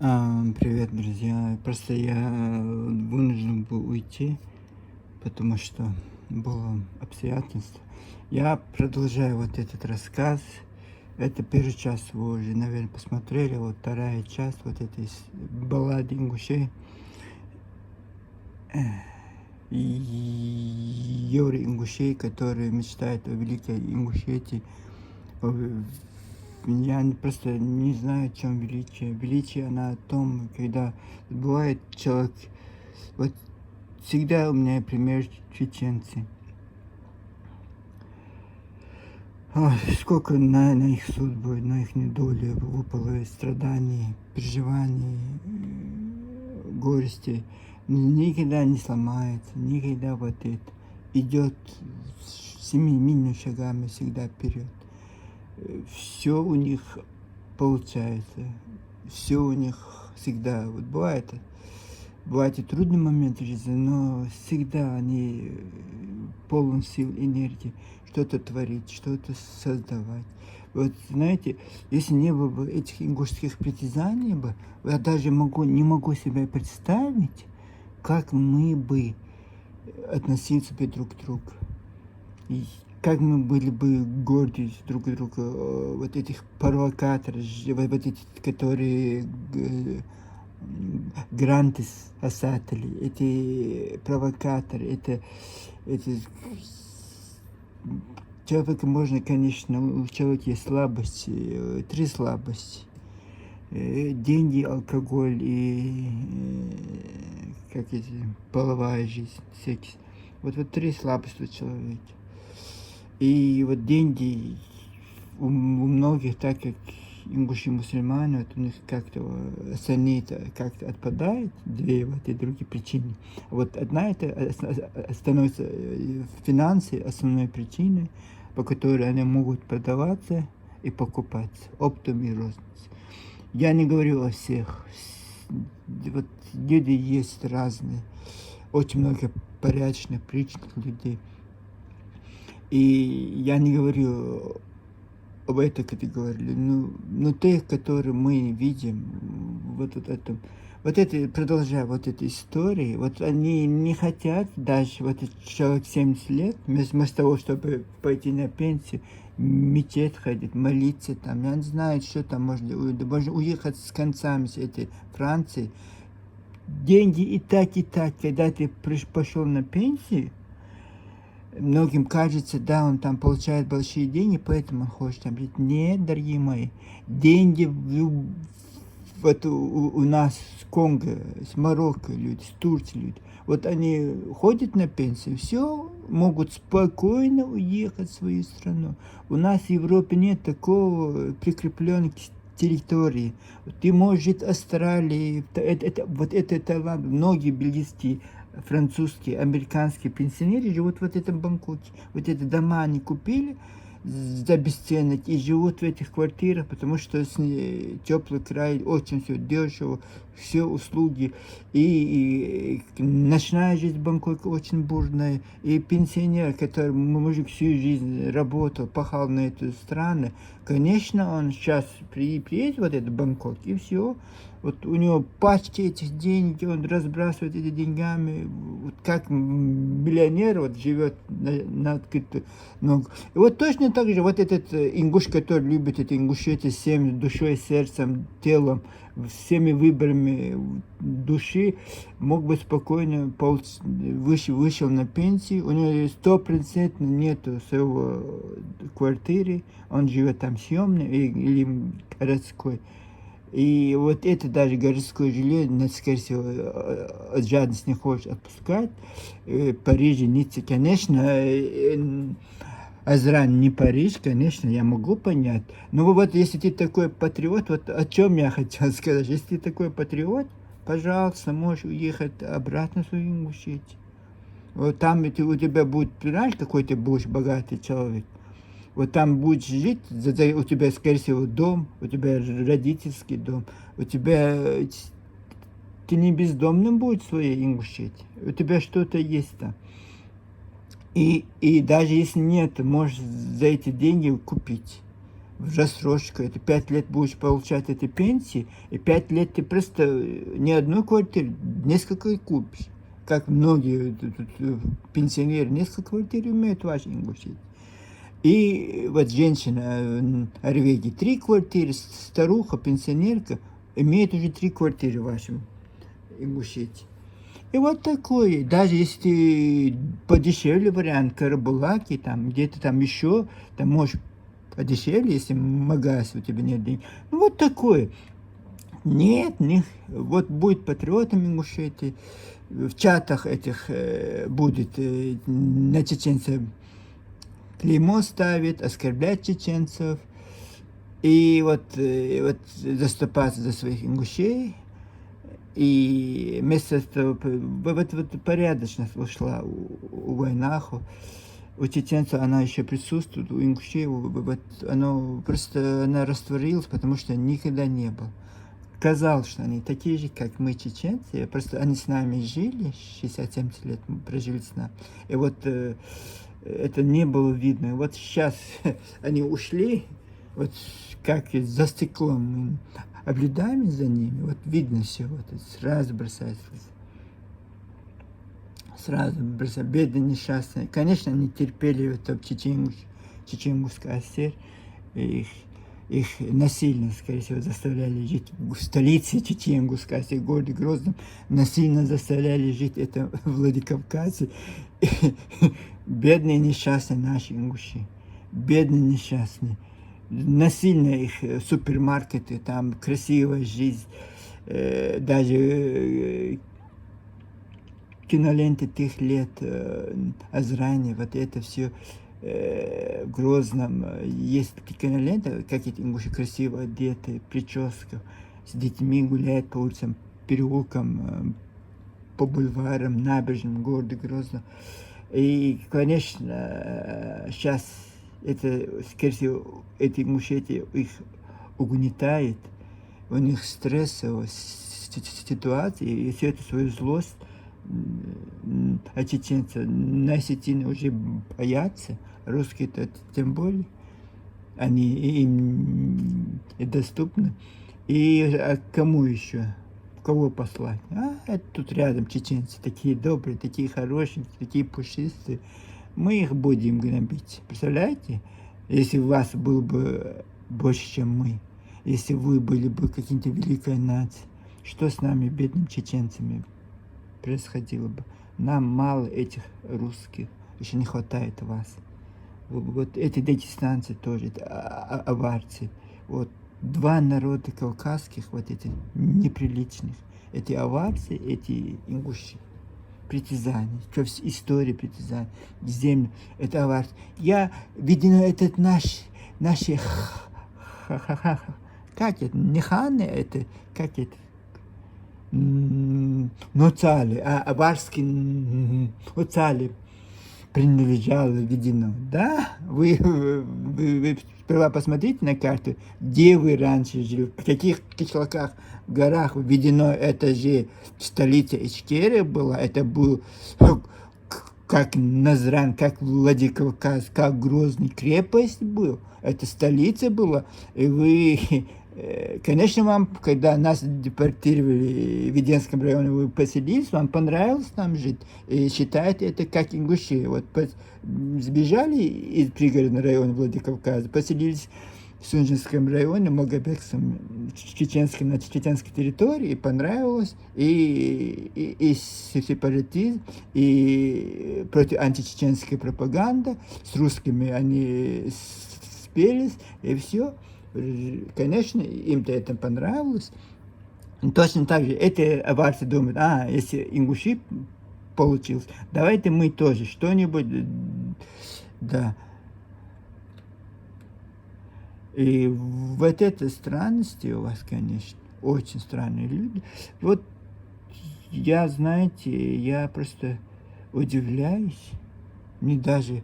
Привет, друзья. Просто я вынужден был уйти, потому что было обстоятельство. Я продолжаю вот этот рассказ. Это первый час, вы уже, наверное, посмотрели. Вот вторая часть вот этой баллады ингушей. Юрий Ингушей, который мечтает о великой Ингушетии. Я просто не знаю, в чем величие. Величие, она о том, когда бывает человек. Вот всегда у меня пример чеченцы. Ой, сколько на их судьбы, на их недолю выпало страданий, переживаний, горести. Никогда не сломается, никогда вот это. Идет семимильными шагами всегда вперед. Все у них получается, все у них всегда. Вот бывают и трудные моменты в жизни, но всегда они полон сил, энергии, что-то творить, что-то создавать. Вот знаете, если не было бы этих ингушских притязаний, я даже не могу себе представить, как мы бы относились бы друг к другу. И как мы были бы горды друг друга, вот этих провокаторов, вот эти, которые гранты спасатели, эти провокаторы, это человека можно, конечно, у человека есть слабости, три слабости. Деньги, алкоголь и как эти, половая жизнь, секс. Вот три слабости у человека. И вот деньги у многих, так как ингуши мусульмане, вот у них как-то остальные как-то отпадают, две вот и другие причины. Вот одна это становится финансы основной причиной, по которой они могут продаваться и покупаться оптом и розницей. Я не говорю о всех. Вот люди есть разные, очень много порядочных, приличных людей. И я не говорю об этой категории, но тех, которые мы видим, вот это, продолжая вот эту историю, вот они не хотят даже, вот этот человек 70 лет, вместо того, чтобы пойти на пенсию, мечеть ходить, молиться там, я не знаю, что там можно уехать с концами с этой Франции. Деньги и так, когда ты пошел на пенсию, многим кажется, да, он там получает большие деньги, поэтому он хочет там жить. Нет, дорогие мои, деньги вот у нас с Конго, с Марокко люди, с Турции люди, вот они ходят на пенсию, все, могут спокойно уехать в свою страну. У нас в Европе нет такого прикрепленной территории. Ты можешь жить в Австралии, это талант. Многие бельгийские, французские, американские пенсионеры живут в этом Бангкоке. Вот эти дома они купили за бесценок и живут в этих квартирах, потому что теплый край, очень все дешево, все услуги. И ночная жизнь в Бангкоке очень бурная. И пенсионер, который, мужик, всю жизнь работал, пахал на эту страну, конечно, он сейчас приедет в этот Бангкок, и все. Вот у него пачки этих денег, он разбрасывает эти деньгами, вот как миллионер вот живет на открытую ногу. И вот точно так же вот этот ингуш, который любит это ингушетие всем душой, сердцем, телом, всеми выборами души, мог бы спокойно вышел на пенсию, у него 100% нету своего квартиры, он живет там съемный или городской. И вот это даже городское жилье, скорее всего, от жадности не хочет отпускать. Париж, Ницце, конечно, Азран не Париж, конечно, я могу понять. Но вот если ты такой патриот, вот о чем я хотел сказать. Если ты такой патриот, пожалуйста, можешь уехать обратно в свою Ингушетию. Вот там у тебя будет, понимаешь, какой ты будешь богатый человек. Вот там будешь жить, у тебя, скорее всего, дом, у тебя родительский дом, у тебя, ты не бездомным будешь в своей Ингушетии, у тебя что-то есть там. И даже если нет, можешь за эти деньги купить. в рассрочку. Это 5 лет будешь получать этой пенсии, и 5 лет ты просто не одну квартиру, несколько купишь. Как многие пенсионеры, несколько квартир имеют в вашей Ингушетии. И вот женщина Норвегии 3 квартиры, старуха, пенсионерка, имеет уже 3 квартиры в вашем Ингушетии. И вот такой, даже если подешевле вариант, Карабулаки, там, где-то там еще, там можешь подешевле, если магаз у тебя нет денег. Ну, вот такое. Нет, вот будет патриотом Ингушетии, в чатах этих будет на чеченцев клеймо ставит, оскорблять чеченцев, и вот заступаться за своих ингушей. И вместо того, вот порядочность ушла у Войнаху, у чеченцев она еще присутствует, у ингушей вот оно просто она растворилась, потому что никогда не было. Казалось, что они такие же, как мы, чеченцы, просто они с нами жили, 60-70 лет прожили с нами, и вот это не было видно. Вот сейчас они ушли, вот как за стеклом мы наблюдаем за ними, вот видно все, вот сразу бросается. Сразу бросается. Бедные, несчастные. Конечно, они терпели это чеченгусская ассер, их насильно, скорее всего, заставляли жить в столице Чеченгусской ассер, в городе Грозном, насильно заставляли жить это в Владикавказе. Бедные, несчастные наши ингуши. Бедные, несчастные. Насильно их супермаркеты, там красивая жизнь, даже киноленты тех лет, Азрани, вот это все в Грозном. Есть киноленты, как эти ингуши красиво одеты, прическа, с детьми гуляют по улицам, переулкам, по бульварам, набережным города Грозного. И, конечно, сейчас это, скорее всего, эти мужчины их угнетает, у них стрессовая ситуация, и всю эту свою злость а чеченцы на осетины уже боятся, русские-то тем более, они им доступны. И кому еще? Кого послать? Это тут рядом чеченцы, такие добрые, такие хорошие, такие пушистые. Мы их будем гнобить. Представляете? Если у вас было бы больше, чем мы, если вы были бы каким-то великой нацией, что с нами, бедными чеченцами, происходило бы? Нам мало этих русских, еще не хватает вас. Вот эти дагестанцы тоже, это аварцы. Вот 2 народа кавказских, вот этих неприличных. Эти аварцы, эти ингуши. Притязания, история притязаний, землю, это аварцы. Я, видно, этот наши, как это, не ханы, это, как это, ноцали, аварские ноцали принадлежало введено. Да, вы сперва посмотрите на карту, где вы раньше жили, в каких кишлаках, горах введено, это же столица Ичкерия была, это был как Назран, как Владикавказ, как Грозный крепость был, это столица была, и вы... Конечно, вам, когда нас депортировали в Веденском районе, вы поселились, вам понравилось там жить, и считаете это как ингуши. Вот сбежали из пригородного района Владикавказа, поселились в Сунжинском районе, Малгобекском, на чеченской территории, и понравилось, и сепаратизм, и против античеченской пропаганды, с русскими они спелись, и все. Конечно, им-то это понравилось. Точно так же эти аварцы думают, если ингуши получилось, давайте мы тоже что-нибудь, да. И вот этой странности у вас, конечно, очень странные люди. Вот я, знаете, я просто удивляюсь. Мне даже